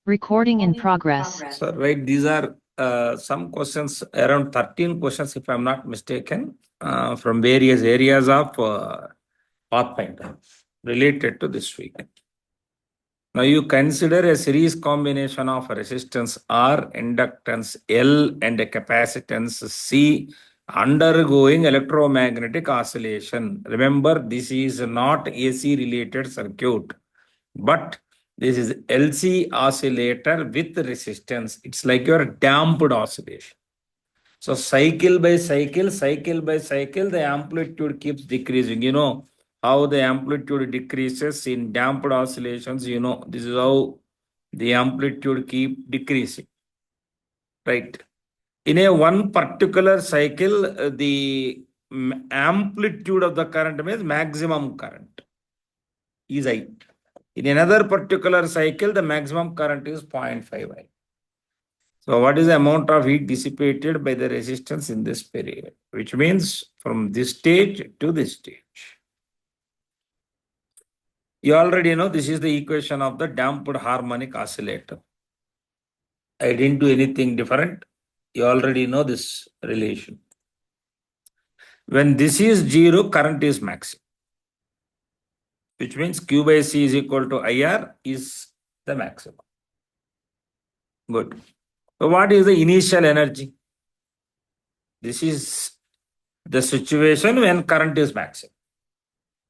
Recording in progress. So, right, these are some questions, around 13 questions, if I'm not mistaken, from various areas of pathfinder related to this week. Now, you consider a series combination of resistance R, inductance L, and a capacitance C undergoing electromagnetic oscillation. Remember, this is not AC related circuit, but this is LC oscillator with resistance. It's like your damped oscillation. So cycle by cycle, the amplitude keeps decreasing. You know how the amplitude decreases in damped oscillations. You know, this is how the amplitude keep decreasing, right? In a one particular cycle, the amplitude of the current means maximum current is I. In another particular cycle, the maximum current is 0.5 I. So what is the amount of heat dissipated by the resistance in this period? Which means from this stage to this stage. You already know this is the equation of the damped harmonic oscillator. I didn't do anything different. You already know this relation. When this is 0, current is maximum. Which means Q by C is equal to IR is the maximum. Good. So what is the initial energy? This is the situation when current is maximum.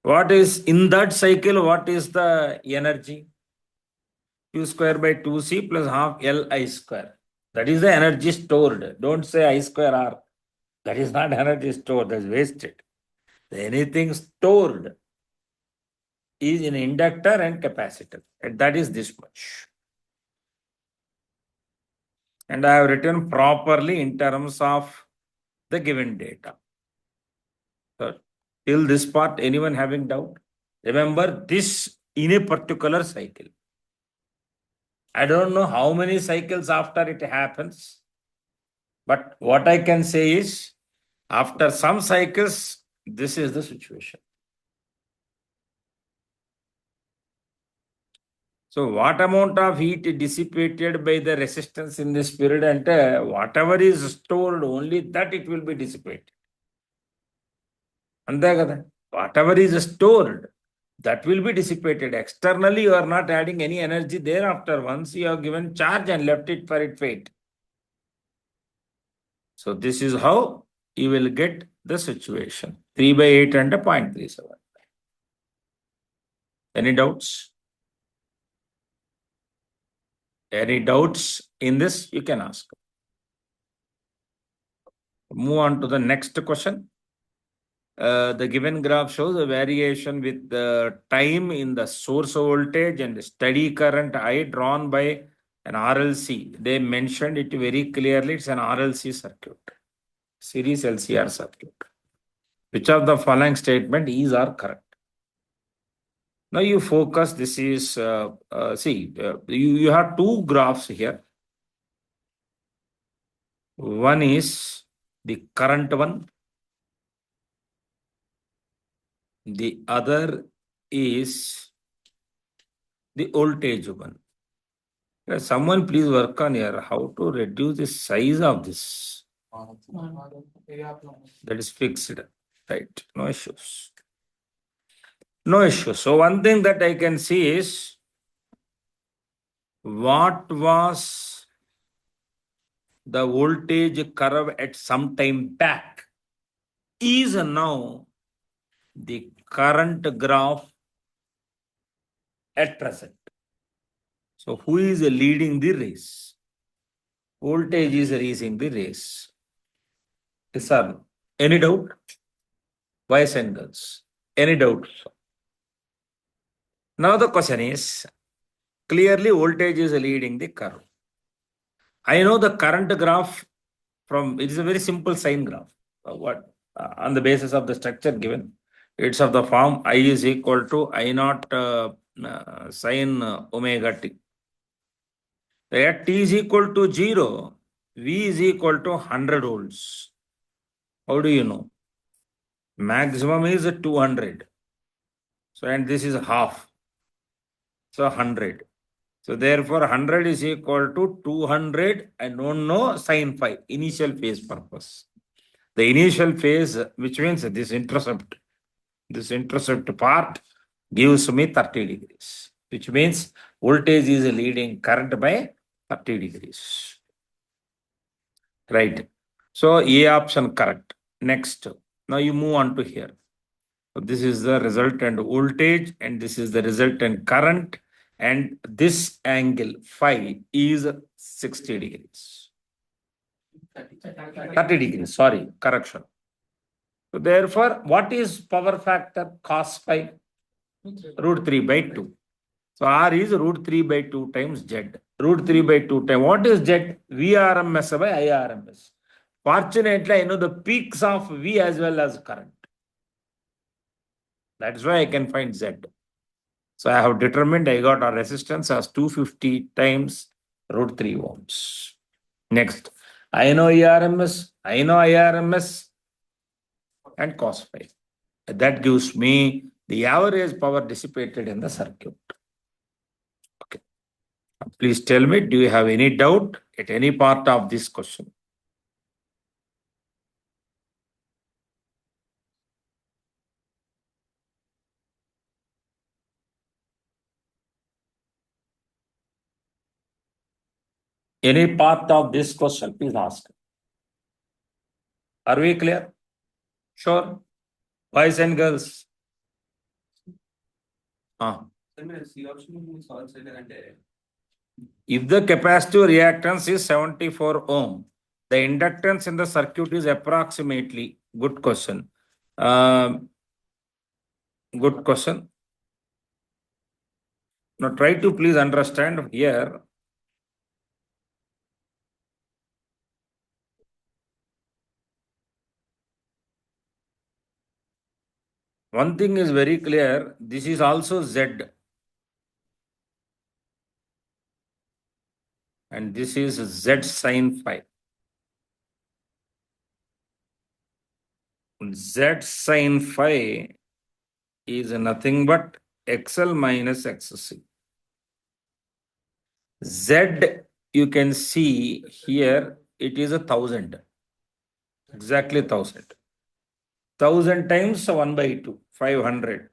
What is in that cycle? What is the energy? Q square by 2C plus half L I square. That is the energy stored. Don't say I square R. That is not energy stored. That's wasted. Anything stored is in inductor and capacitor. And that is this much. And I have written properly in terms of the given data. So, till this part, anyone having doubt? Remember this in a particular cycle. I don't know how many cycles after it happens, but what I can say is after some cycles, this is the situation. So, what amount of heat dissipated by the resistance in this period, and whatever is stored, only that it will be dissipated. And whatever is stored, that will be dissipated. Externally, you are not adding any energy thereafter. Once you have given charge and left it for its fate. So this is how you will get the situation. 3 by 8 and a 0.37. Any doubts? Any doubts in this? You can ask. Move on to the next question. The given graph shows a variation with the time in the source voltage and steady current I drawn by an RLC. They mentioned it very clearly. It's an RLC circuit, series LCR circuit. Which of the following statement is or correct? Now you focus. This is you have two graphs here. One is the current one. The other is the voltage one. Someone please work on here how to reduce the size of this. That is fixed, right? No issues. No issues. So one thing that I can see is what was the voltage curve at some time back is now the current graph at present. So who is leading the race? Voltage is racing the race. Yes, sir. Any doubt? Boys and girls. Any doubts? Now the question is, clearly voltage is leading the curve. I know the current graph from, it is a very simple sine graph. On the basis of the structure given, it's of the form I is equal to I naught sine omega t. At t is equal to 0, V is equal to 100 volts. How do you know? Maximum is 200. So, and this is half. So, 100. So therefore 100 is equal to 200. I don't know sin phi, initial phase purpose. The initial phase, which means this intercept part gives me 30 degrees, which means voltage is leading current by 30 degrees. Right. So A option correct. Next. Now you move on to here. So this is the resultant voltage and this is the resultant current, and this angle phi is 60 degrees. 30 degrees, sorry, correction. So therefore, what is power factor cos phi? Root 3 by 2. So R is root 3 by 2 times Z. Root 3 by 2 times. What is Z? VRMS by IRMS. Fortunately, I know the peaks of V as well as current. That's why I can find Z. So I have determined I got our resistance as 250 times root 3 ohms. Next, I know ERMS, I know IRMS and cos phi. That gives me the average power dissipated in the circuit. Okay. Please tell me, do you have any doubt at any part of this question? Any part of this question, please ask. Are we clear? Sure. Boys and girls. If the capacitive reactance is 74 ohm, the inductance in the circuit is approximately, good question. Good question. Now try to please understand here. One thing is very clear, this is also Z. And this is Z sin phi. Z sin phi is nothing but XL minus XC. Z, you can see here, it is 1,000. Exactly 1,000. 1,000 times 1 by 2, 500.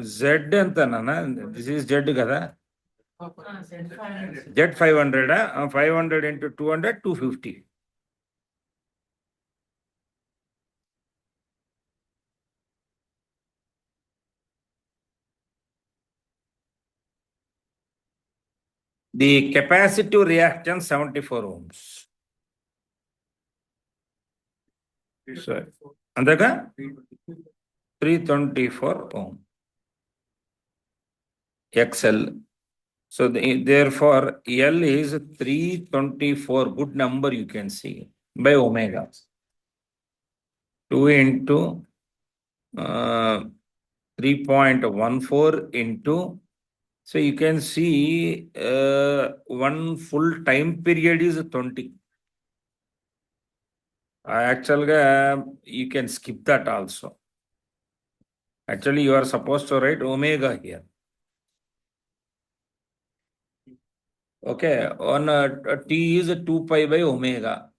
Z antana, this is Z kada. Z 500, 500 into 200, 250. The capacitive reactance 74 ohms. So, andaga 324 ohm. XL. So therefore, L is 324, good number you can see, by omega. 2 into 3.14 into, so you can see one full time period is 20. Actually, you can skip that also. Actually, you are supposed to write omega here. Okay, on T is 2 pi by omega.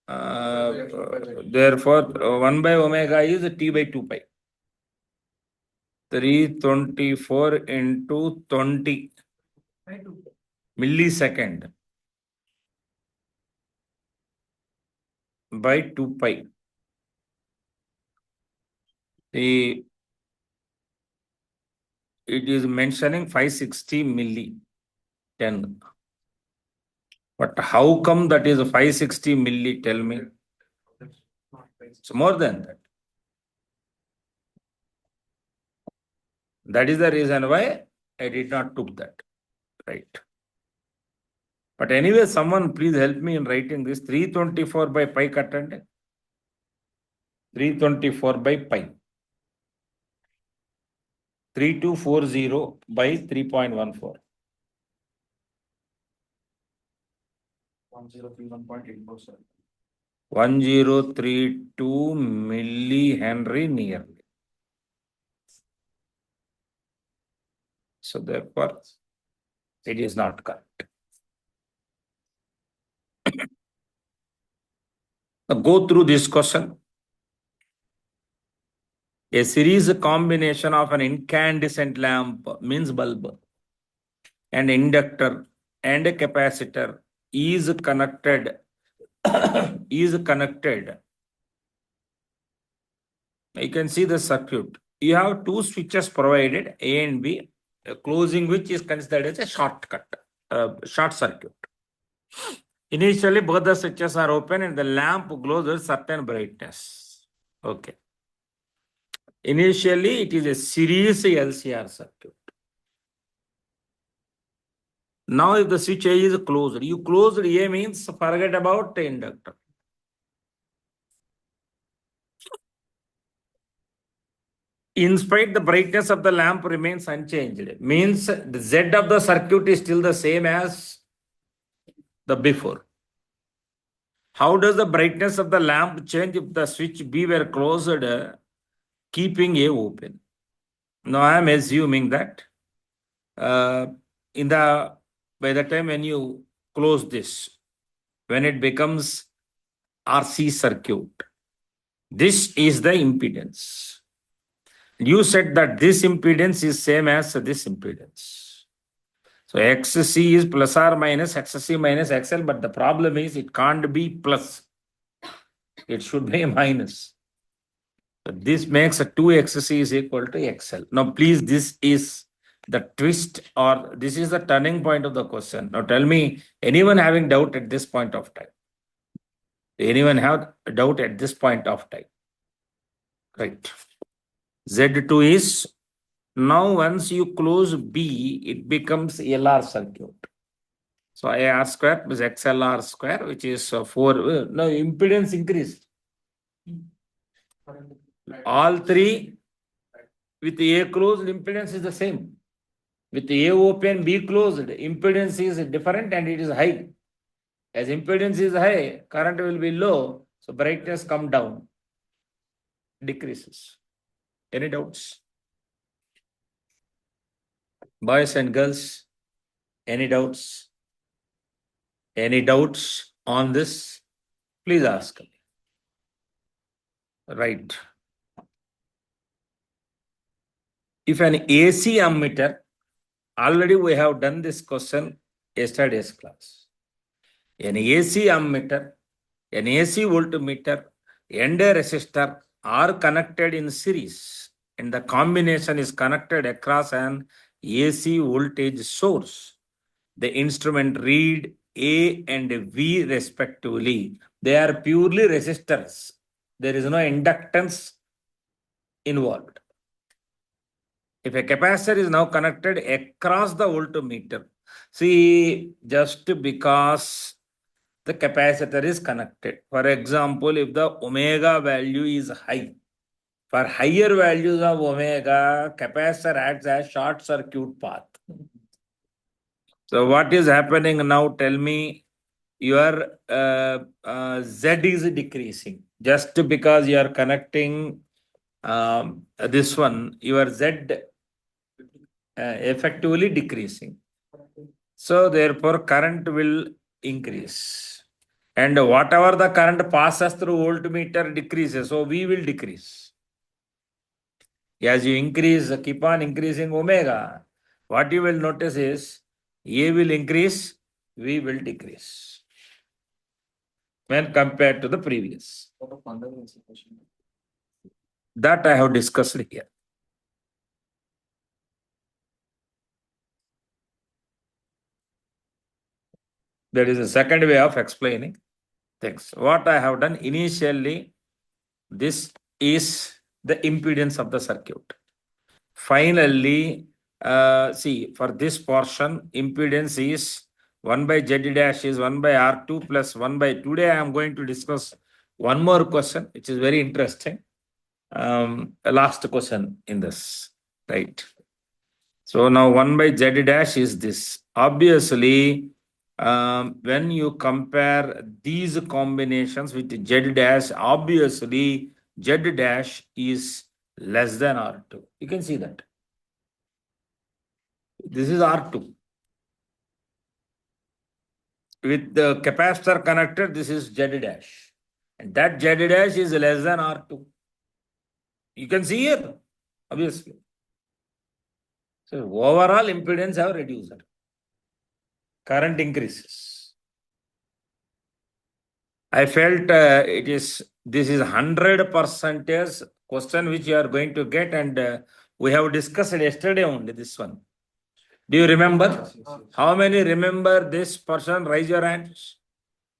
Therefore, 1 by omega is T by 2 pi. 324 into 20 millisecond by 2 pi. It is mentioning 560 milli 10. But how come that is 560 milli? Tell me. It's more than that. That is the reason why I did not took that. Right. But anyway, someone please help me in writing this. 324 by pi cut and 324 by pi. 3240 by 3.14. 1032 millihenry nearly. So therefore, it is not correct. Now go through this question. A series combination of an incandescent lamp means bulb and inductor and a capacitor is connected is connected. You can see the circuit. You have two switches provided, A and B, closing which is considered as a short circuit. Initially, both the switches are open and the lamp glows with certain brightness. Okay. Initially, it is a series LCR circuit. Now, if the switch A is closed, you closed A means forget about the inductor. In spite, the brightness of the lamp remains unchanged. Means the Z of the circuit is still the same as the before. How does the brightness of the lamp change if the switch B were closed, keeping A open? Now I am assuming that by the time when you close this, when it becomes RC circuit, this is the impedance. You said that this impedance is same as this impedance. So XC is plus or minus XC minus XL, but the problem is it can't be plus. It should be minus. So this makes a 2XC is equal to XL. Now please, this is the twist or this is the turning point of the question. Now tell me, anyone having doubt at this point of time? Anyone have a doubt at this point of time? Right. Z2 is, now once you close B, it becomes LR circuit. So AR square plus XLR square, which is 4. Now impedance increased. All three with A closed, impedance is the same. With A open, B closed, impedance is different and it is high. As impedance is high, current will be low, so brightness come down, decreases. Any doubts? Boys and girls, any doubts? Any doubts on this? Please ask me. Right. If an AC ammeter, already we have done this question yesterday's class. An AC ammeter, an AC voltmeter, and a resistor are connected in series, and the combination is connected across an AC voltage source. The instrument read A and V respectively. They are purely resistors. There is no inductance involved. If a capacitor is now connected across the voltmeter, see, just because the capacitor is connected. For example, if the omega value is high, for higher values of omega, capacitor acts as short circuit path. So what is happening now? Tell me, your Z is decreasing. Just because you are connecting this one, your Z effectively decreasing. So therefore, current will increase. And whatever the current passes through voltmeter decreases, so V will decrease. As you increase, keep on increasing omega, what you will notice is A will increase, V will decrease when compared to the previous. That I have discussed here. That is the second way of explaining things. What I have done initially, this is the impedance of the circuit. Finally, see, for this portion, impedance is 1 by Z dash is 1 by R2 plus 1 by, today I am going to discuss one more question, which is very interesting. Last question in this, right? So now 1 by Z dash is this. Obviously, when you compare these combinations with Z dash, obviously Z dash is less than R2. You can see that. This is R2. With the capacitor connected, this is Z dash. And that Z dash is less than R2. You can see here, obviously. So overall impedance have reduced. Current increases. I felt this is 100% question which you are going to get, and we have discussed yesterday only this one. Do you remember? How many remember this person? Raise your hands.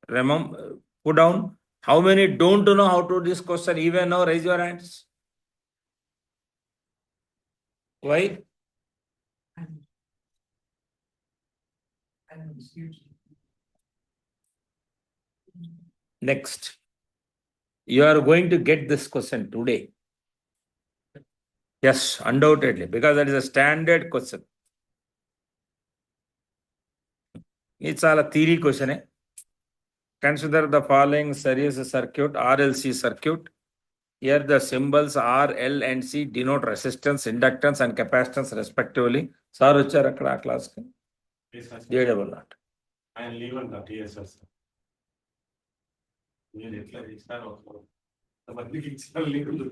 Remember, put down. How many don't know how to do this question even now? Raise your hands. Why? Next. You are going to get this question today. Yes, undoubtedly, because that is a standard question. It's all a theory question. Consider the following series circuit, RLC circuit. Here the symbols R, L, and C denote resistance, inductance, and capacitance respectively. Sir, వచ్చారు అక్కడ ఆ class కి చేయడబల్ not ఆయన leave అంట TSS నేను ఎట్లా ఇస్తాను మందికి ఇచ్చిన లీవ్లు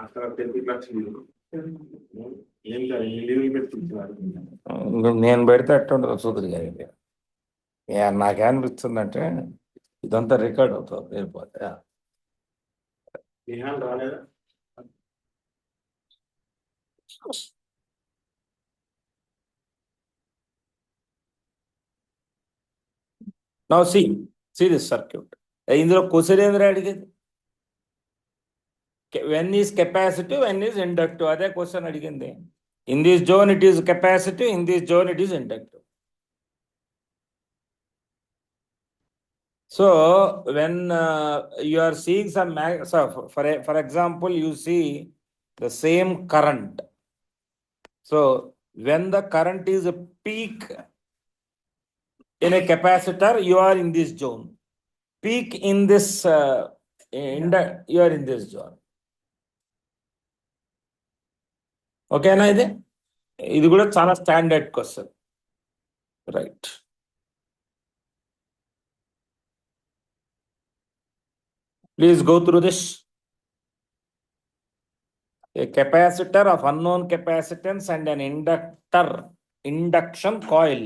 అక్కడ 10 లక్షలు ఏం కాదు ఈ లీవ్లు పెట్టుకుంటున్నారు నేను పెడితే ఎట్టుండదు సూదులు గారి నాకేమనిపిస్తుందంటే ఇదంతా రికార్డ్ అవుతుంది వెళ్ళిపోతే నిహాల్ రాలేదా Now see this circuit. ఇందులో క్వశ్చన్ ఏంద్రా అడిగేది when is capacitive, when is inductive, అదే క్వశ్చన్ అడిగింది. In this zone it is capacitive, in this zone it is inductive. So when you are seeing some so for example you see the same current. So when the current is a peak in a capacitor, you are in this zone. Peak in this you are in this zone. ఓకేనా ఇది కూడా చాలా standard question right. Please go through this. A capacitor of unknown capacitance and an induction coil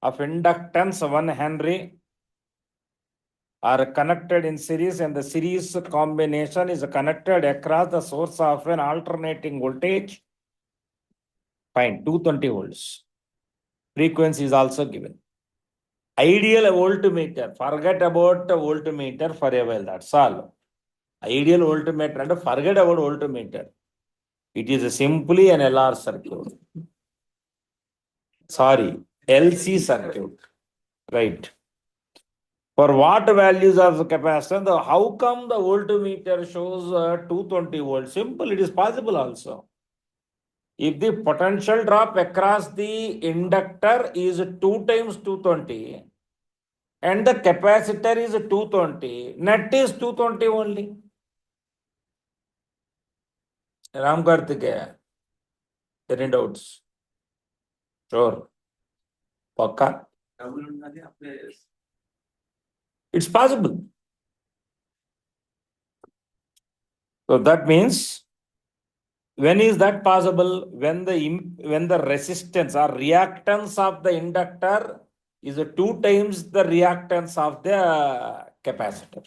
of inductance 1 Henry are connected in series, and the series combination is connected across the source of an alternating voltage. Fine, 220 volts. Frequency is also given. Ideal voltmeter, forget about the voltmeter for a while, that's all. Ideal voltmeter and forget about voltmeter. It is simply an LR circuit. Sorry, LC circuit. Right. For what values of the capacitor? How come the voltmeter shows 220 volts? Simple, it is possible also. If the potential drop across the inductor is 2 times 220 and the capacitor is 220, net is 220 only. Ram Karthikeya, any doubts? Sure. Pakka? It's possible. So that means, when is that possible? When the resistance or reactance of the inductor is 2 times the reactance of the capacitor.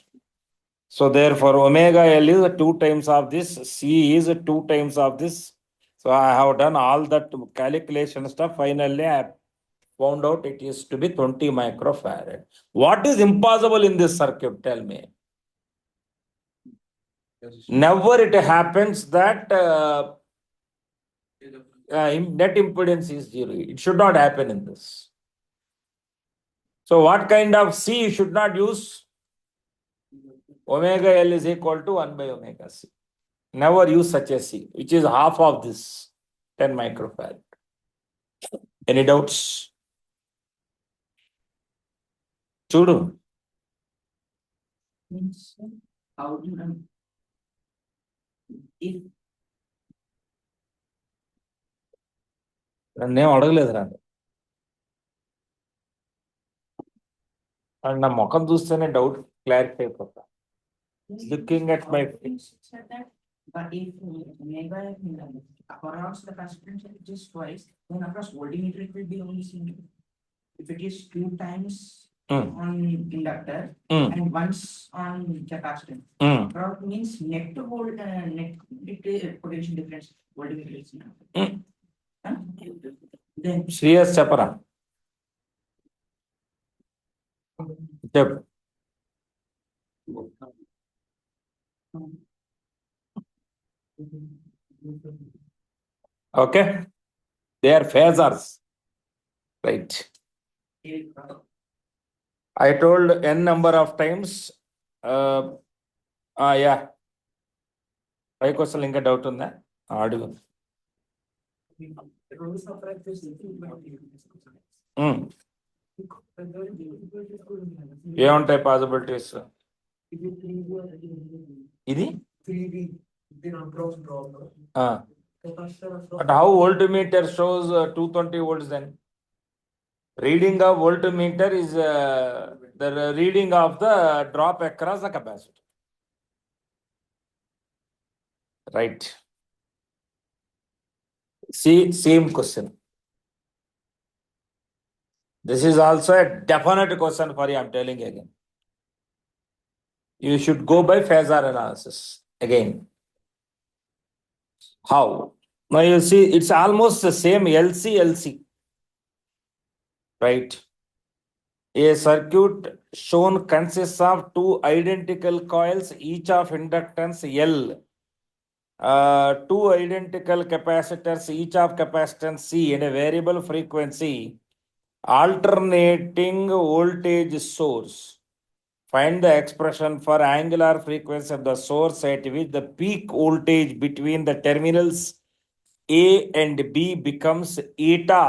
So therefore omega L is 2 times of this, C is 2 times of this. So I have done all that calculation stuff. Finally I found out it is to be 20 microfarad. What is impossible in this circuit? Tell me. Never it happens that net impedance is 0. It should not happen in this. So what kind of C you should not use? Omega L is equal to 1 by omega C. Never use such a C, which is half of this 10 microfarad. Any doubts? Chudu. How do you know? If నన్నేం అడగలేదురా and నా ముఖం చూస్తేనే doubt clarify అయిపోతా looking at my Said that, but if neighbor across the constituency just twice, then across voltmeter it will be only single. If it is two times on inductor and once on capacitor, across means net to volt, net potential difference voltmeter is now. Then Shreyas చెప్పరా చెప్పు okay they are phasors right I told n number of times. Yeah. పై question ఇంకా doubt ఉందా అడుగు ఏముంటాయి possibilities ఇది but how voltmeter shows 220 volts then? Reading of voltmeter is the reading of the drop across the capacitor. Right. See, same question. This is also a definite question for you, I'm telling you again. You should go by phasor analysis again. How? Now you see, it's almost the same LC. Right? A circuit shown consists of two identical coils, each of inductance L. Two identical capacitors, each of capacitance C, and a variable frequency. Alternating voltage source. Find the expression for angular frequency of the source at which the peak voltage between the terminals A and B becomes eta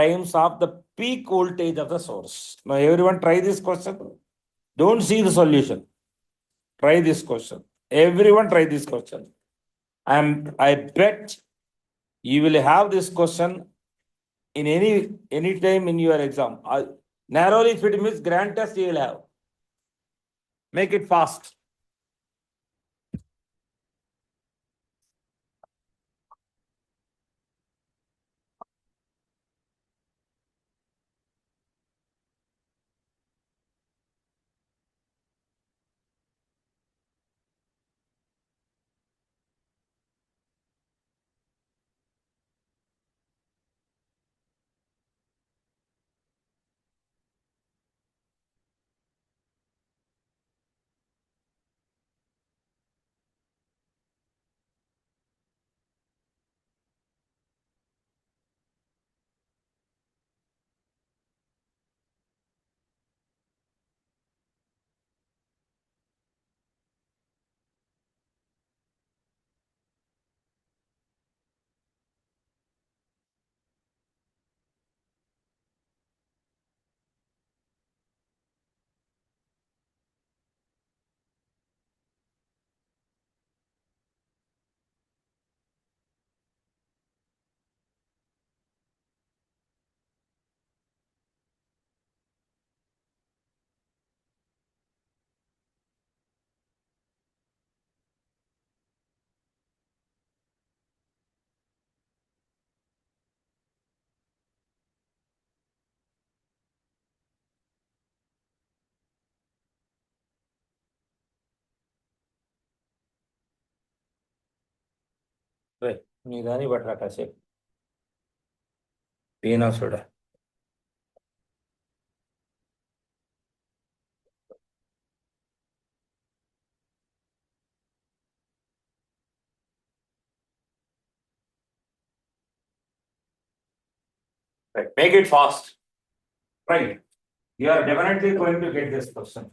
times of the peak voltage of the source. Now everyone try this question. Don't see the solution. Try this question. Everyone try this question. I bet you will have this question in any time in your exam. Narrowly if it means grand test you will have. Make it fast. Right. Nidani batra kase. Pina soda. Right. Make it fast. Right. You are definitely going to get this question.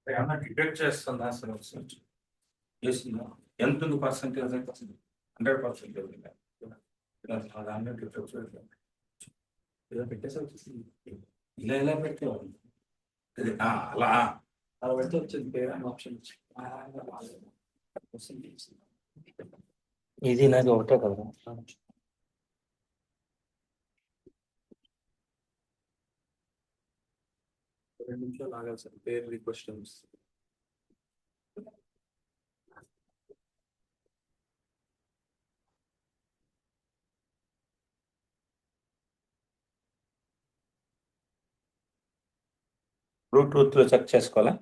ఏమన్నా detect చేస్తుందా అసలు వచ్చి చేసిందా ఎంత ఉంది percentage 100%. దాన్ని detect చేయలేదు. ఇలా పెట్టేసి వచ్చేసింది. ఇలా పెట్టేవాళ్ళు అలా అలా పెడితే వచ్చింది పేరు అని ఆప్షన్ ఇది నాది ఒకటే కదా. 2 నిమిషాలు ఆగాలి సార్, పేరు రిక్వెస్ట్ వస్తుంది. బ్లూటూత్ లో చెక్ చేసుకోవాలా?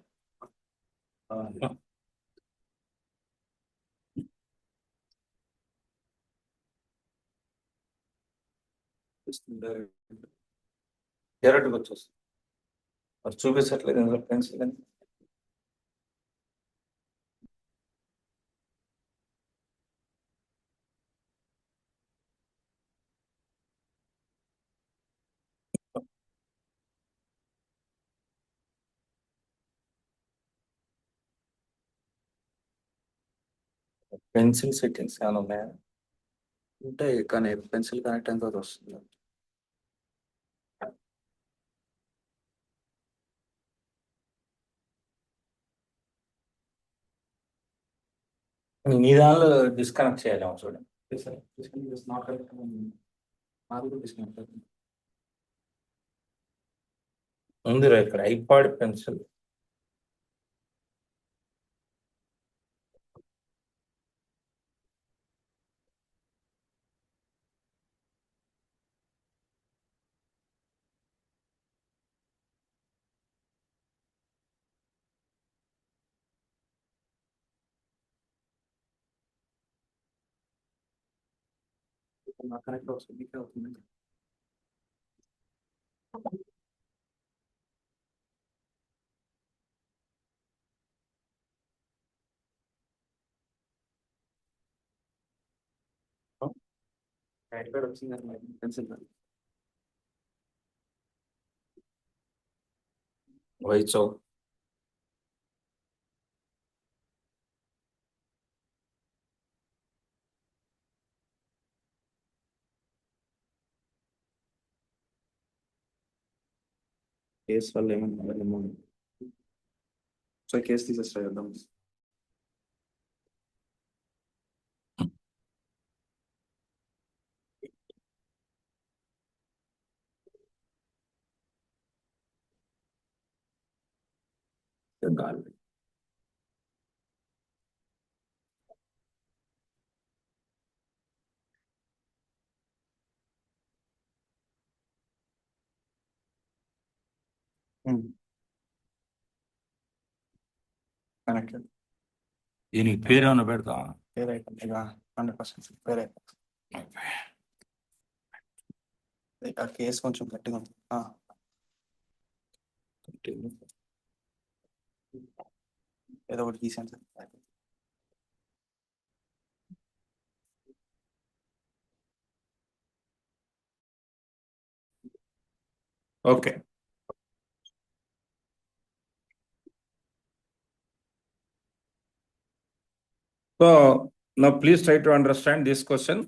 డైరెక్ట్గా వచ్చేస్తుంది. మరి చూపించట్లేదు ఇందులో పెన్సిల్ అని. పెన్సిల్ సెట్టింగ్స్ ఏమైనా ఉన్నాయా? ఉంటాయి కానీ పెన్సిల్ కనెక్ట్ అయిన తర్వాత వస్తుంది. నీ దానిలో డిస్కనెక్ట్ చేయాలేమో చూడండి. ఉందిరా ఇక్కడ ఐపాడ్ పెన్సిల్. కనెక్ట్ అవుతుంది. Why so? కేసు వల్ల ఏమన్నా సో కేసు తీసేస్తాం. కనెక్టెడ్ దీనికి పేరు ఏమైనా పెడతా? వేరే ఐటమ్ ఇక 100% వేరే ఆ కేసు కొంచెం గట్టిగా ఉంది. ఏదో ఒకటి తీసాను sir. Okay. So now please try to understand this question.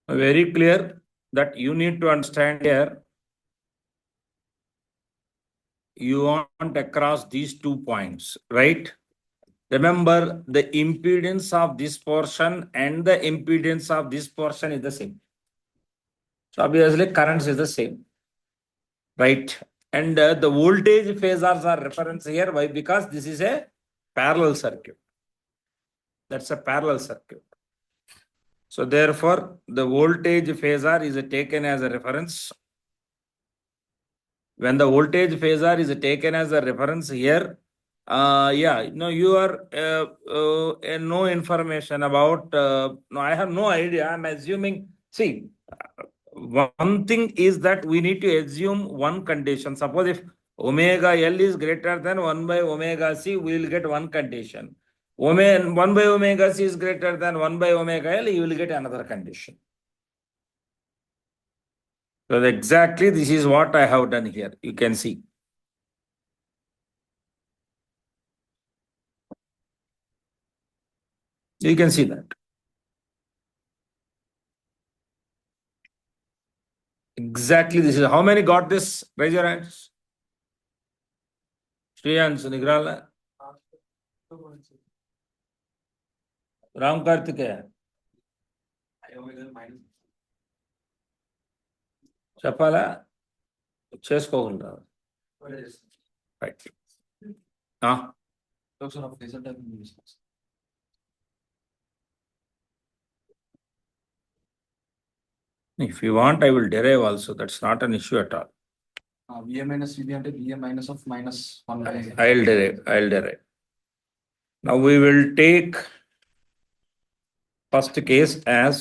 Very clear that you need to understand here. You want across these 2 points, right? Remember, the impedance of this portion and the impedance of this portion is the same. So obviously currents is the same, right? And the voltage phasors are reference here. Why? Because this is a parallel circuit. That's a parallel circuit. So therefore, the voltage phasor is taken as a reference. When the voltage phasor is taken as a reference here, you are no information about. No, I have no idea. I'm assuming. See, one thing is that we need to assume one condition. Suppose if omega L is greater than 1 by omega C, we will get one condition. 1 by omega C is greater than 1 by omega L, you will get another condition. So exactly this is what I have done here. You can see. You can see that. Exactly this is how many got this? Raise your hands. Shriyans, Nigrala. Ram Kartikeya. చెప్పాలా చేసుకోకుండా right if you want I will derive also, that's not an issue at all. VA minus VB అంటే VA minus of minus 1 by I'll derive. Now we will take first case as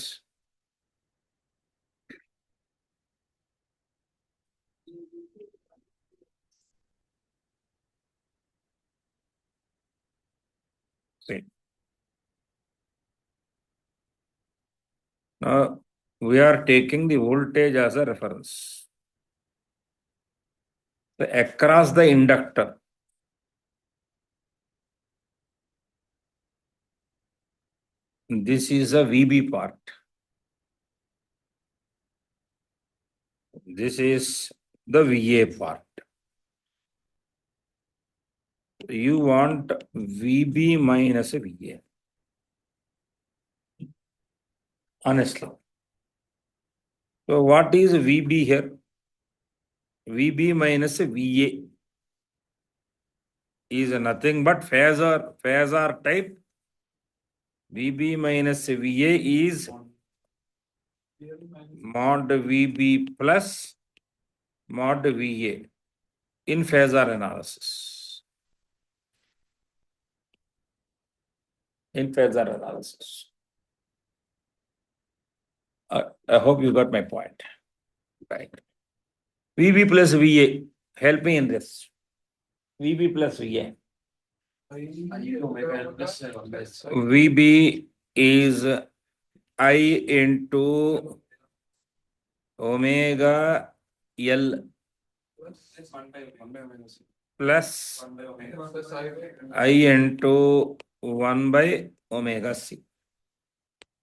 see. Now we are taking the voltage as a reference. So across the inductor, this is a VB part. This is the VA part. You want VB minus VA. Honestly. So what is VB here? VB minus VA is nothing but phasor type. VB minus VA is mod VB plus mod VA in phasor analysis. in phasor analysis. I hope you got my point. Right. VB plus VA. Help me in this. VB plus VA. VB is I into omega L plus I into 1 by omega C.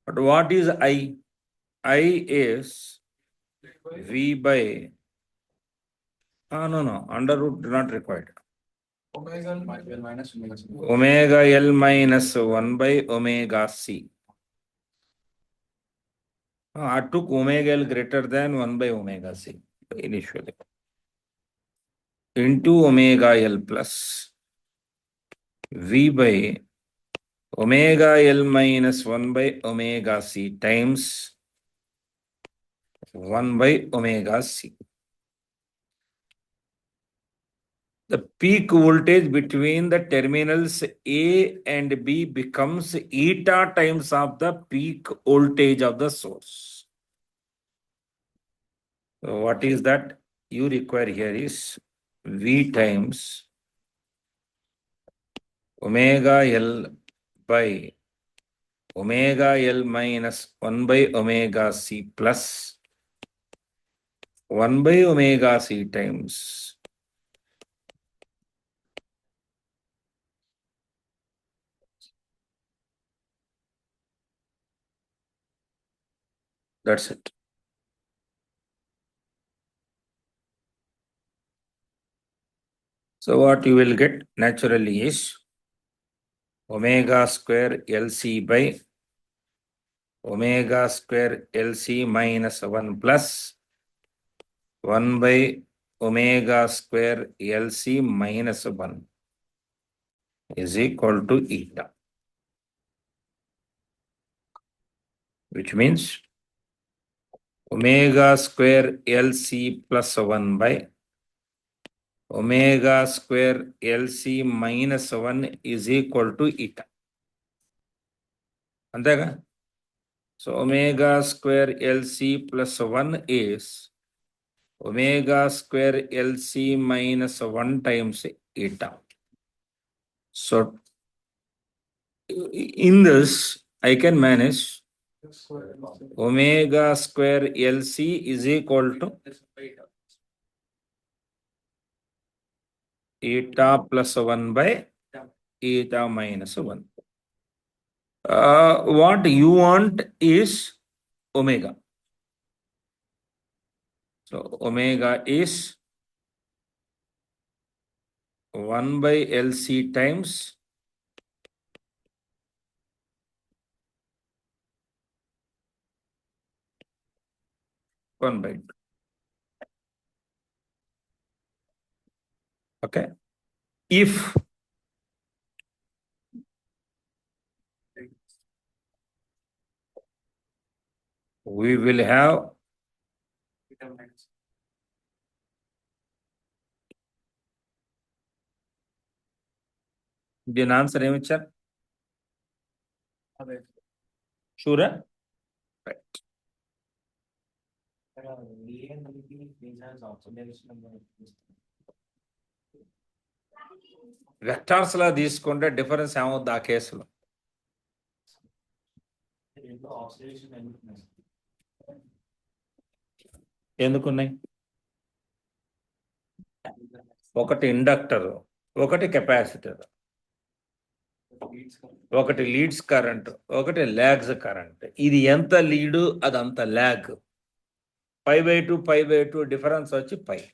But what is I? I is V by, no, under root not required. Omega L minus 1 by omega C. I took omega L greater than 1 by omega C initially. Into omega L plus V by omega L minus 1 by omega C times 1 by omega C. The peak voltage between the terminals A and B becomes eta times of the peak voltage of the source. So what is that you require here is V times omega L by omega L minus 1 by omega C plus 1 by omega C times that's it. So what you will get naturally is omega square LC by omega square LC minus 1 plus 1 by omega square LC minus 1 is equal to eta, which means omega square LC plus 1 by omega square LC minus 1 is equal to eta. Antega? So omega square LC plus 1 is omega square LC minus 1 times eta. So in this, I can manage omega square LC is equal to eta plus 1 by eta minus 1. What you want is omega. So omega is 1 by LC times one by 2. Okay. If we will have the answer, Amichar? Sure? Right. Vectors లా తీసుకుంటే difference ఏమవుద్ది ఆ కేసులో? ఎందుకున్నాయి? ఒకటి inductor, ఒకటి capacitor, ఒకటి leads current, ఒకటి logs current. ఇది ఎంత లీడు అది అంత లాగ్. 5/2 డిఫరెన్స్ వచ్చి 5.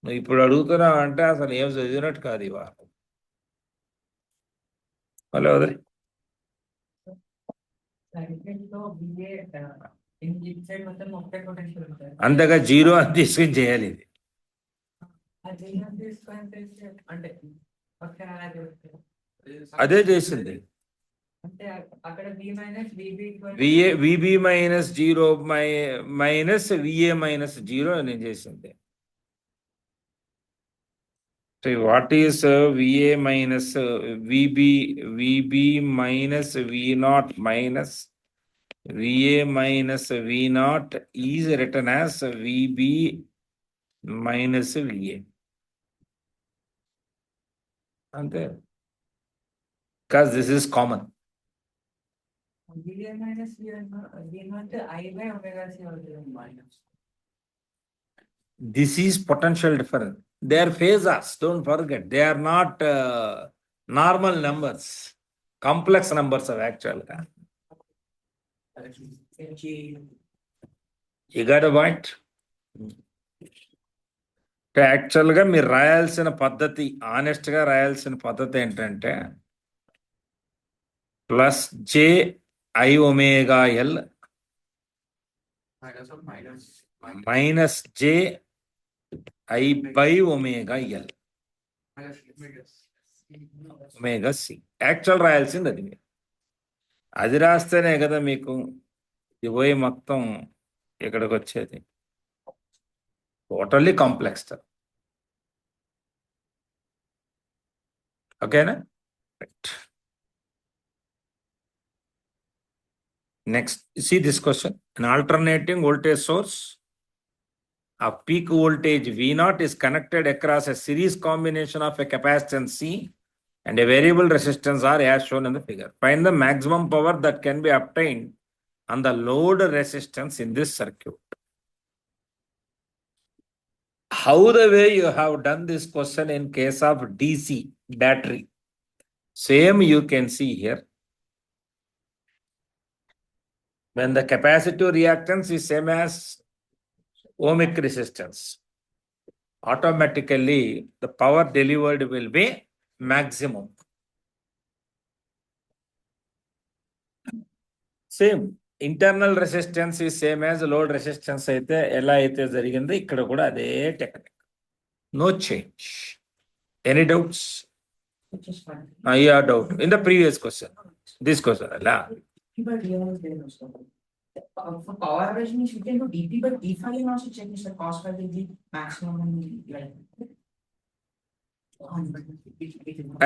నువ్వు ఇప్పుడు అడుగుతున్నావు అంటే అసలు ఏం చదివినట్టు కాదు ఇవా. హలో వదిలే. అంతగా జీరో అని తీసుకుని చేయాలి ఇది. అదే చేసింది. VB minus 0 minus VA minus 0 నేను చేసింది. So what is VA minus VB minus V naught minus VA minus V naught is written as VB minus VA. And because this is common. VA minus V naught, I by omega C also minus. This is potential difference. They are phasors, don't forget. They are not normal numbers, complex numbers of actual. You got a point? యాక్చువల్గా మీరు రాయాల్సిన పద్ధతి ఆనెస్ట్గా రాయాల్సిన పద్ధతి ఏంటంటే plus J I omega L minus J I by omega L omega C actual రాయాల్సింది అది మీరు అది రాస్తేనే కదా మీకు ఇది పోయి మొత్తం ఇక్కడికి వచ్చేది టోటల్లీ కాంప్లెక్స్ ఓకేనా right next see this question. An alternating voltage source of peak voltage V0 is connected across a series combination of a capacitance C and a variable resistance R as shown in the figure. Find the maximum power that can be obtained on the load resistance in this circuit. How the way you have done this question in case of DC battery, same you can see here. When the capacitive reactance is same as ohmic resistance, automatically the power delivered will be maximum. Same internal resistance is same as load resistance అయితే ఎలా అయితే జరిగిందో ఇక్కడ కూడా అదే technique. No change. Any doubts? Yeah, doubt. In the previous question. This question. అలా But here is there also. For power average means you can do DP, but DPhi and also check is the cost by the maximum like.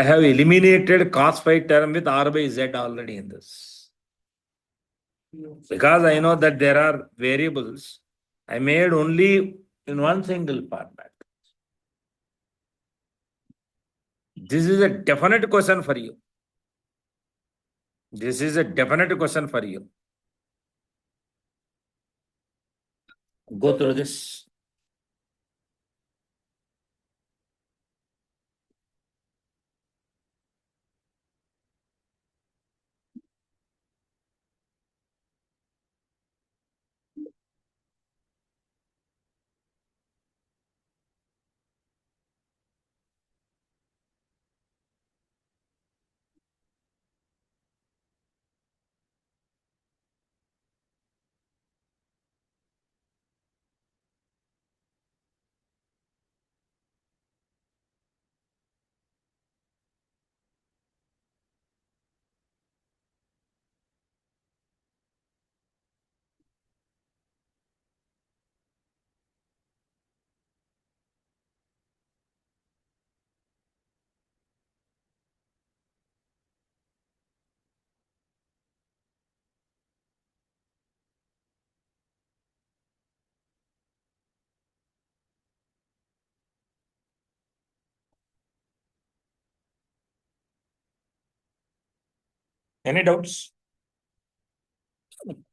I have eliminated cos phi term with R by Z already in this. Because I know that there are variables, I made only in one single format. This is a definite question for you. This is a definite question for you. Go through this. Any doubts?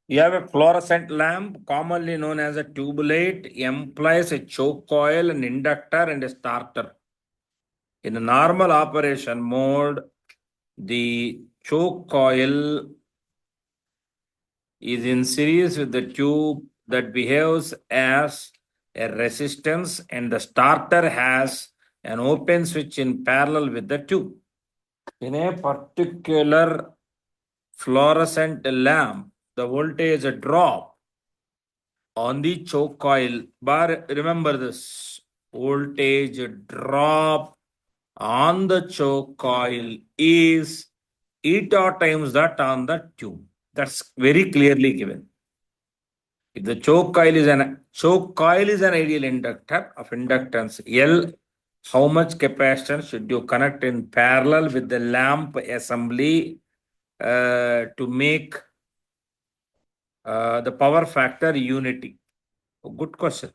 You have a fluorescent lamp, commonly known as a tube light, implies a choke coil, an inductor, and a starter. In a normal operation mode, the choke coil is in series with the tube that behaves as a resistance, and the starter has an open switch in parallel with the tube. In a particular fluorescent lamp, the voltage drop on the choke coil bar. Remember this, voltage drop on the choke coil is eta times that on the tube. That's very clearly given. If the choke coil is an ideal inductor of inductance L, how much capacitance should you connect in parallel with the lamp assembly to make the power factor unity? Good question.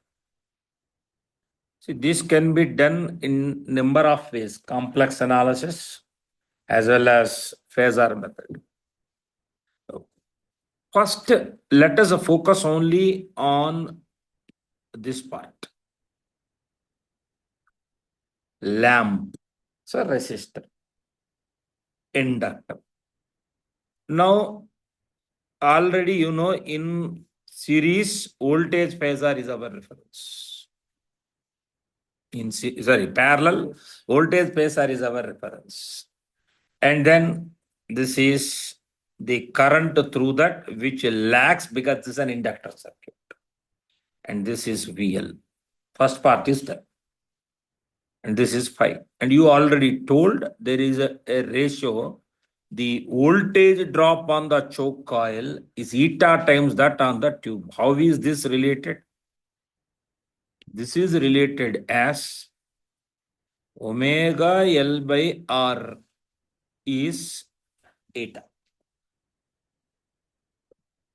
See, this can be done in number of ways, complex analysis as well as phasor method. First, let us focus only on this part. Lamp, so resistor, inductor. Now, already you know in series, voltage phasor is our reference. Parallel, voltage phasor is our reference. And then this is the current through that which lags because this is an inductor circuit. And this is VL. First part is that. And this is phi. And you already told there is a ratio. The voltage drop on the choke coil is eta times that on the tube. How is this related? This is related as omega L by R is eta.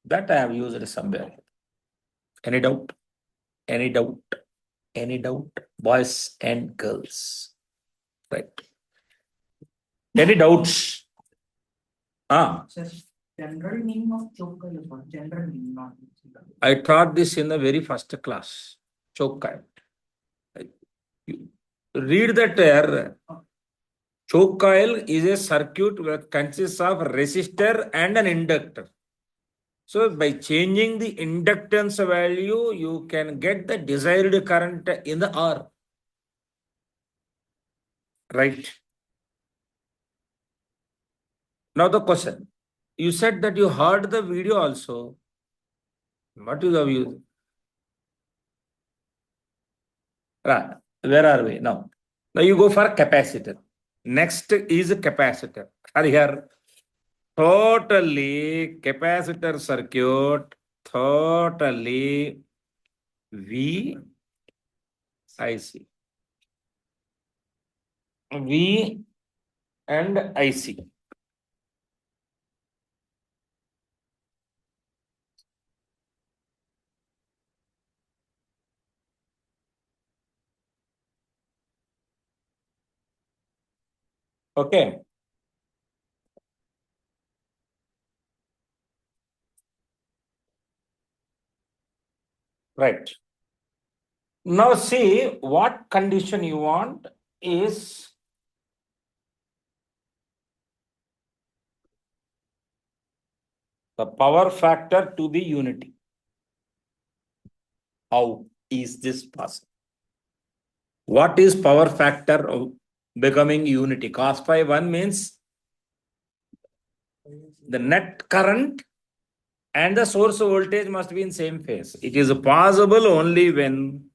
That I have used somewhere. Any doubt? Any doubt? Any doubt? Boys and girls. Right. Any doubts? Sir, general meaning of choke coil is what? General meaning, not. I taught this in the very first class. Choke coil. You read that there. Choke coil is a circuit that consists of resistor and an inductor. So by changing the inductance value, you can get the desired current in the R. Right. Now the question. You said that you heard the video also. What is the view? Right. Where are we now? Now you go for capacitor. Next is capacitor. Here, totally capacitor circuit, totally V IC. V and IC. Okay. Right. Now see what condition you want is the power factor to be unity. How is this possible? What is power factor of becoming unity? Cos phi 1 means the net current and the source voltage must be in same phase. It is possible only when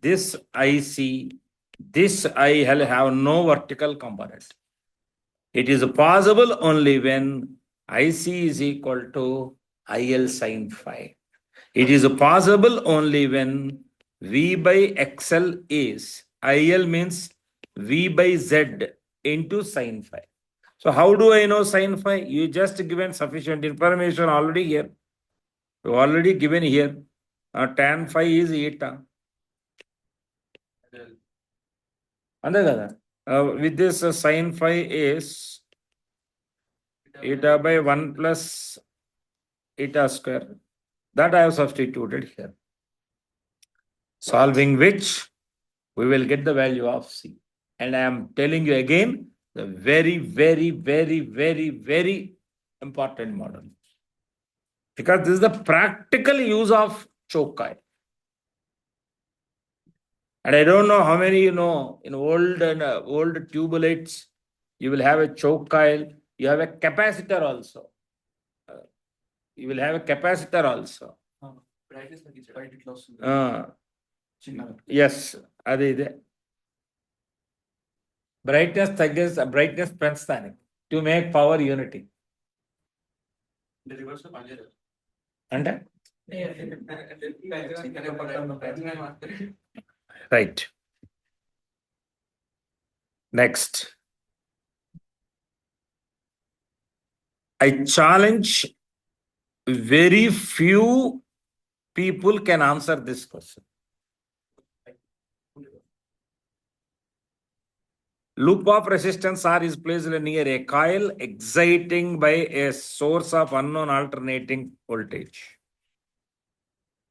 this IC, this IL have no vertical component. It is possible only when IC is equal to IL sin phi. It is possible only when V by XL is, IL means V by Z into sin phi. So how do I know sin phi? You just given sufficient information already here. You already given here. Tan phi is eta. With this sin phi is eta by 1 plus eta square. That I have substituted here. Solving which we will get the value of C. And I am telling you again, the very, very, very, very, very important model. Because this is the practical use of choke coil. And I don't know how many you know, in old tubulates, you will have a choke coil, you have a capacitor also. You will have a capacitor also. Yes, అదే ఇదే brightness తగ్గిస్తే brightness పెంచుతానికి to make power unity అంటే right Next. I challenge very few people can answer this question. Loop of resistance R is placed near a coil exciting by a source of unknown alternating voltage.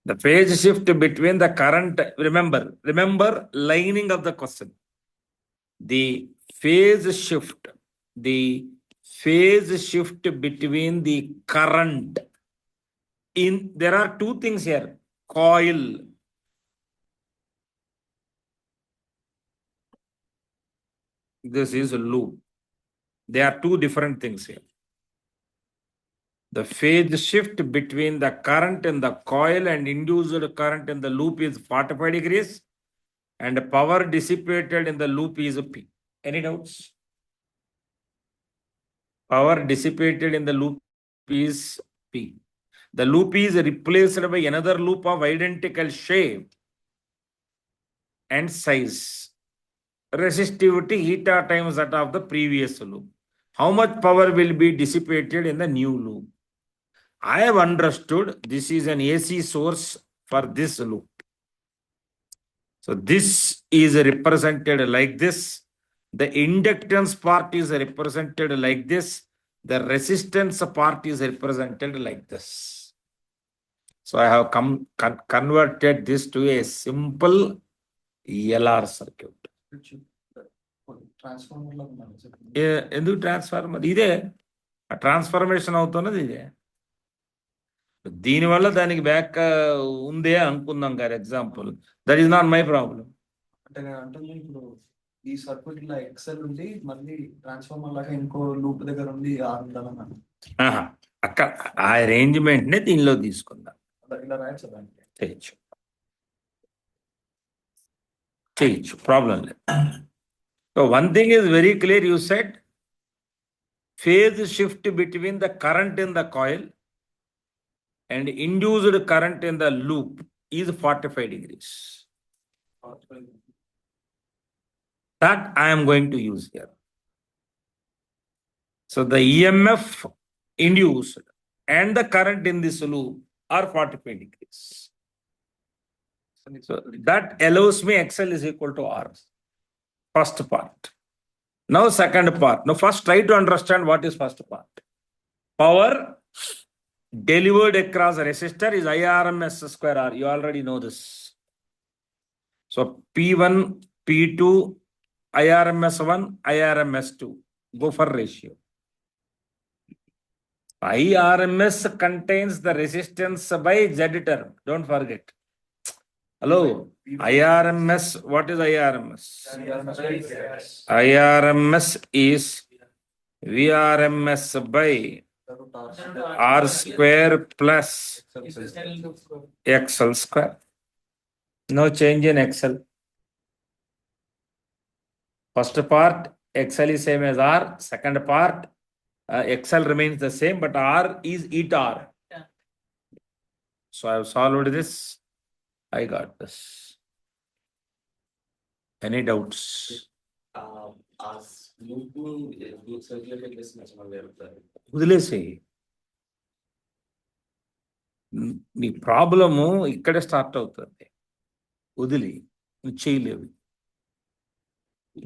The phase shift between the current, remember lining of the question. The phase shift between the current there are two things here. Coil. This is a loop. There are two different things here. The phase shift between the current in the coil and induced current in the loop is 45 degrees, and power dissipated in the loop is P. Any doubts? Power dissipated in the loop is P. The loop is replaced by another loop of identical shape and size. Resistivity eta times that of the previous loop. How much power will be dissipated in the new loop? I have understood this is an AC source for this loop. So this is represented like this. The inductance part is represented like this. The resistance part is represented like this. So I have converted this to a simple LR circuit. ఎందుకు transformer ఇదే transformation అవుతున్నది ఇదే దీనివల్ల దానికి back ఉందే అనుకుందాం గారు example that is not my problem అంటే నేను అంటుంది ఇప్పుడు ఈ సర్క్యూట్ లో ఎక్సెల్ ఉంది మళ్ళీ ట్రాన్స్ఫార్మర్ లాగా ఇంకో లూప్ దగ్గర ఉంది ఉండాలని అక్కడ ఆ అరేంజ్మెంట్ నే దీనిలో తీసుకుందాం ఇలా రాయచ్చు దానికి చేయొచ్చు ప్రాబ్లం లేదు. So one thing is very clear, you said phase shift between the current in the coil and induced current in the loop is 45 degrees. That I am going to use here. So the EMF induced and the current in this loop are 45 degrees. So that allows me XL is equal to R. First part. Now second part. Now first try to understand what is first part. Power delivered across a resistor is IRMS square R. You already know this. So P1, P2, IRMS 1, IRMS 2. Go for ratio. IRMS contains the resistance by Z term. Don't forget. Hello, IRMS, what is IRMS? IRMS is VRMS by R square plus XL square. No change in XL. First part, XL is same as R. Second part, XL remains the same, but R is eta R. So I have solved this. I got this. Any doubts? వదిలేసి నీ problem ఇక్కడే start అవుతుంది. వదిలి నువ్వు చేయలేవు.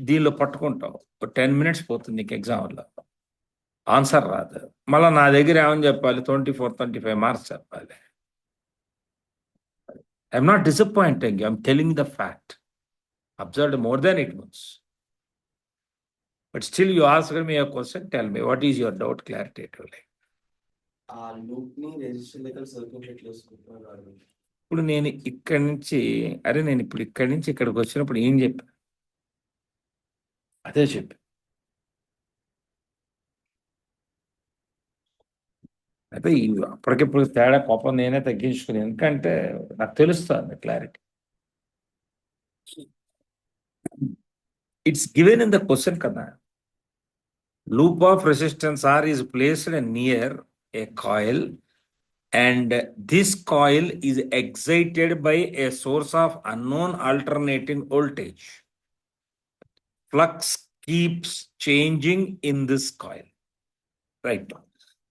దీనిలో పట్టుకుంటావు 10 minutes పోతుంది నీకు ఎగ్జామ్లో ఆన్సర్ రాదు. మళ్ళీ నా దగ్గర ఏమని చెప్పాలి 24-25 మార్క్స్ చెప్పాలి. I'm not disappointing you. I'm telling the fact. Observed more than it was. But still you asked me a question. Tell me, what is your doubt claritatively? ఇప్పుడు నేను ఇక్కడి నుంచి ఇక్కడికి వచ్చినప్పుడు ఏం చెప్పా? అదే చెప్పా. అయితే అప్పటికిప్పుడు తేడా కోపం నేనే తగ్గించుకుని, ఎందుకంటే నాకు తెలుస్తుంది clarity. It's given in the question కదా. Loop of resistance R is placed near a coil and this coil is excited by a source of unknown alternating voltage. Flux keeps changing in this coil. Right.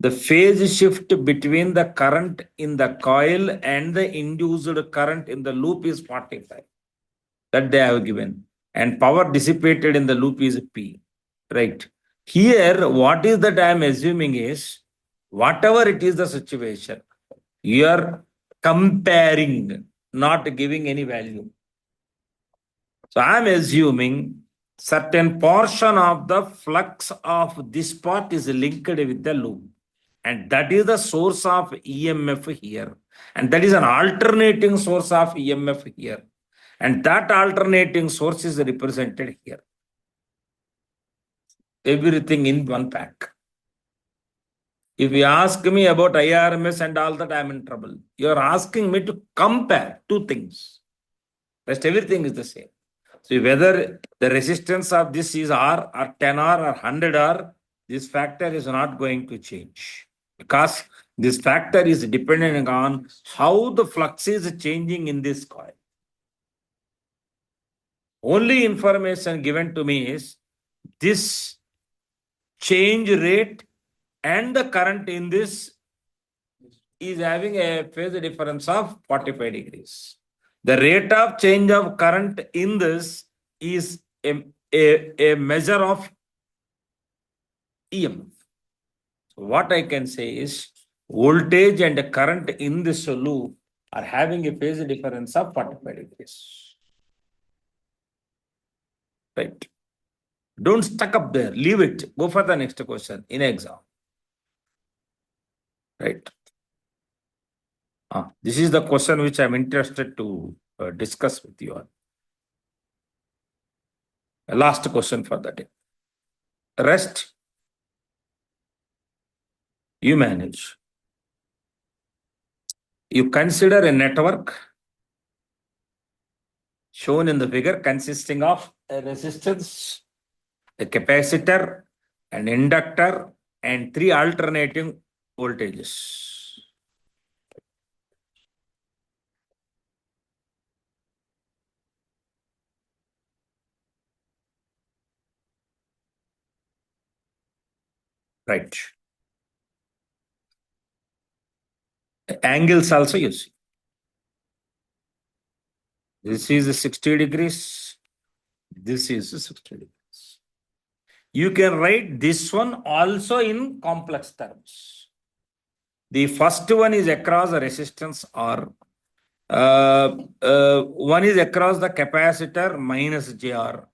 The phase shift between the current in the coil and the induced current in the loop is 45. That they have given. And power dissipated in the loop is P. Right. Here, what is that I am assuming is, whatever it is the situation, you are comparing, not giving any value. So I am assuming certain portion of the flux of this part is linked with the loop. And that is the source of EMF here. And that is an alternating source of EMF here. And that alternating source is represented here. Everything in one pack. If you ask me about IRMS and all that, I am in trouble. You are asking me to compare two things. Rest everything is the same. So whether the resistance of this is R or 10R or 100R, this factor is not going to change. Because this factor is dependent on how the flux is changing in this coil. Only information given to me is this change rate and the current in this is having a phase difference of 45 degrees. The rate of change of current in this is a measure of EMF. So what I can say is voltage and current in this loop are having a phase difference of 45 degrees. Right. Don't stuck up there. Leave it. Go for the next question in exam. Right. This is the question which I'm interested to discuss with you all. Last question for the day. Rest, you manage. You consider a network shown in the figure consisting of a resistance, a capacitor, an inductor, and three alternating voltages. Right. Angles also you see. This is 60 degrees. This is 60 degrees. You can write this one also in complex terms. The first one is across the resistance R. One is across the capacitor minus JR.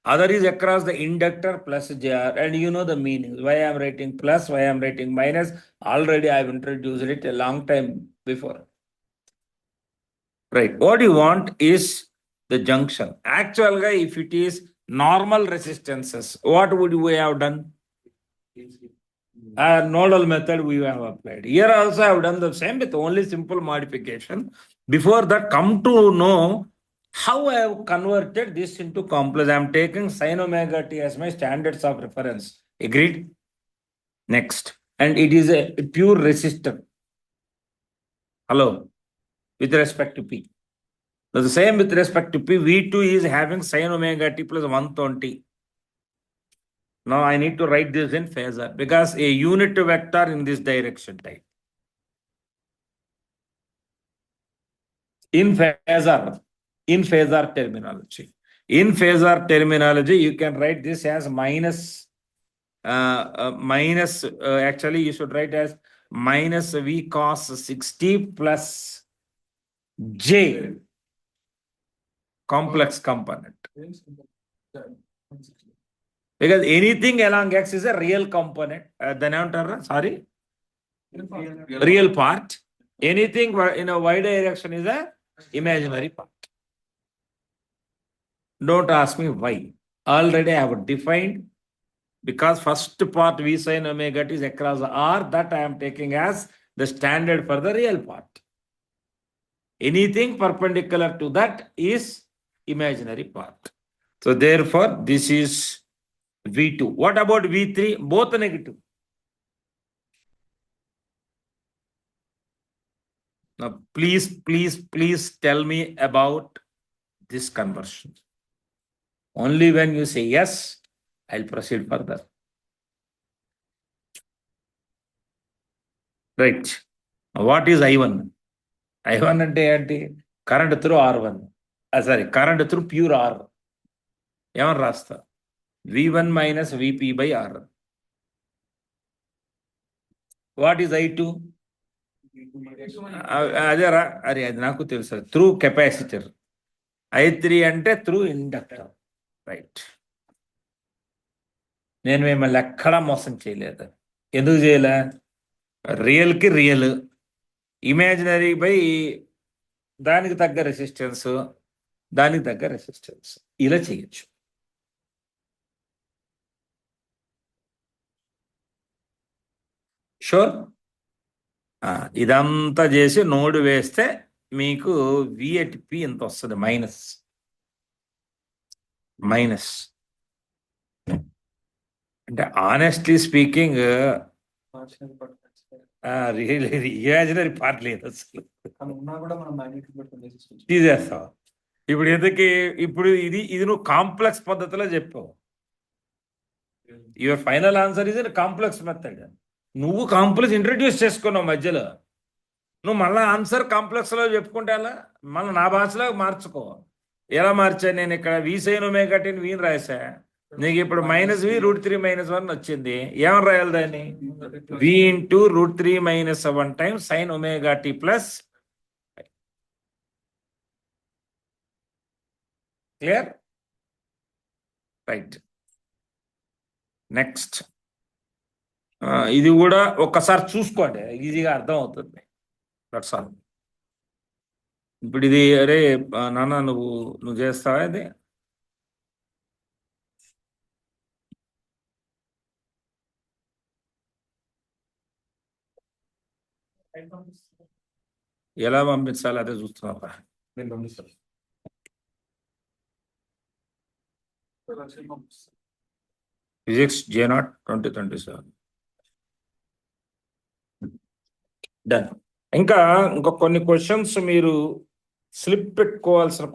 Other is across the inductor plus JR. And you know the meaning. Why I am writing plus, why I am writing minus. Already I have introduced it a long time before. Right. What you want is the junction. Actually, if it is normal resistances, what would we have done? A nodal method we have applied. Here also I have done the same with only simple modification. Before that, come to know how I have converted this into complex. I am taking sin omega t as my standards of reference. Agreed? Next. And it is a pure resistor. Hello? With respect to P. So the same with respect to P, V2 is having sin omega t plus 120. Now I need to write this in phasor because a unit vector in this direction type. In phasor terminology. In phasor terminology, you can write this as actually you should write as minus V cos 60 plus J complex component. Because anything along X is a real component. Real part. Anything in a y direction is a imaginary part. Don't ask me why. Already I have defined, because first part V sin omega t is across R, that I am taking as the standard for the real part. Anything perpendicular to that is imaginary part. So therefore, this is V2. What about V3? Both negative. Now, please tell me about this conversion. Only when you say yes, I'll proceed further. Right. What is I1? I1 అంటే ఏంటి? Current through R1. Sorry, current through pure R. ఏమని రాస్తా? V1 minus VP by R. What is I2? అదేరా, అది నాకు తెలుసు. Through capacitor. I3 అంటే through inductor. Right. నేను మిమ్మల్ని ఎక్కడా మోసం చేయలేదు. ఎందుకు చేయలే? రియల్కి రియల్, ఇమాజినరీ బై దానికి తగ్గ రెసిస్టెన్స్, దానికి తగ్గ రెసిస్టెన్స్, ఇలా చేయొచ్చు. షూర్. ఇదంతా చేసి నోడ్ వేస్తే మీకు విఎటిపి ఎంత వస్తుంది? మైనస్. అంటే ఆనెస్ట్లీ స్పీకింగ్ ఇమాజినరీ పార్ట్ లేదు అసలు. తీసేస్తావు. ఇప్పుడు ఎందుకు? ఇప్పుడు ఇది నువ్వు కాంప్లెక్స్ పద్ధతిలో చెప్పావు. Your final answer is in complex method. నువ్వు కాంప్లెక్స్ ఇంట్రడ్యూస్ చేసుకున్నావు మధ్యలో. నువ్వు మళ్ళీ ఆన్సర్ కాంప్లెక్స్లో చెప్పుకుంటే అలా మళ్ళీ నా భాషలో మార్చుకో. ఎలా మార్చా? నేను ఇక్కడ వి సైన్ ఒమేగా టీ వీని రాసా. నీకు ఇప్పుడు -v √3 - 1 వచ్చింది. ఏమని రాయాలి దాన్ని? v × √3 - 1 times sine omega T plus. Clear? Right. Next, ఇది కూడా ఒక్కసారి చూసుకోండి, ఈజీగా అర్థం అవుతుంది. That's all. ఇప్పుడు ఇది, అరే నాన్న నువ్వు చేస్తావా ఇది? ఎలా పంపించాలి అదే చూస్తున్నావా? నేను పంపిస్తాను. Physics J0 2027. డన్. ఇంకా కొన్ని క్వశ్చన్స్ మీరు స్లిప్ పెట్టుకోవాల్సిన